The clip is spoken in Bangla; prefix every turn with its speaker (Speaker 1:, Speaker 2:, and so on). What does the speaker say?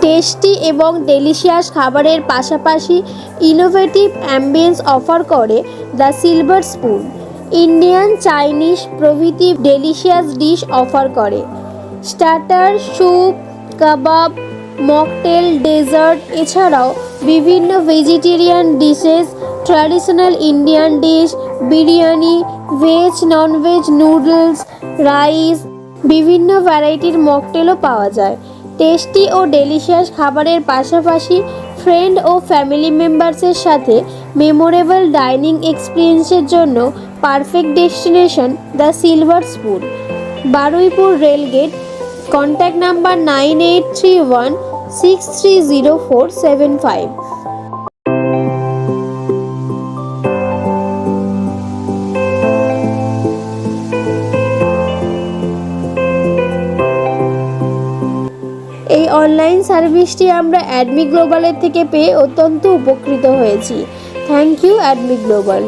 Speaker 1: টেস্টি এবং ডেলিশিয়াস খাবারের পাশাপাশি ইনোভেটিভ অ্যাম্বিয়েন্স অফার করে the silver spoon. Indian, Chinese প্রভৃতি ডেলিশিয়াস ডিশ অফার করে। স্টার্টার, স্যুপ, কাবাব, মকটেল, ডেজার্ট এছাড়াও বিভিন্ন vegetarian dishes, traditional Indian dish, biryani, veg, non veg, noodles, rice, বিভিন্ন ভ্যারাইটির মকটেলও পাওয়া যায়। টেস্টি ও ডেলিশিয়াস খাবারের পাশাপাশি ফ্রেন্ড ও ফ্যামিলি মেম্বার্সের সাথে মেমোরেবল ডাইনিং এক্সপিরিয়েন্সের জন্য perfect destination the silver spoon, Baruipur rail gate. Contact number 9831630475। এই অনলাইন সার্ভিসটি আমরা অ্যাডমি গ্লোবালের থেকে পেয়ে অত্যন্ত উপকৃত হয়েছি। Thank you Admi global.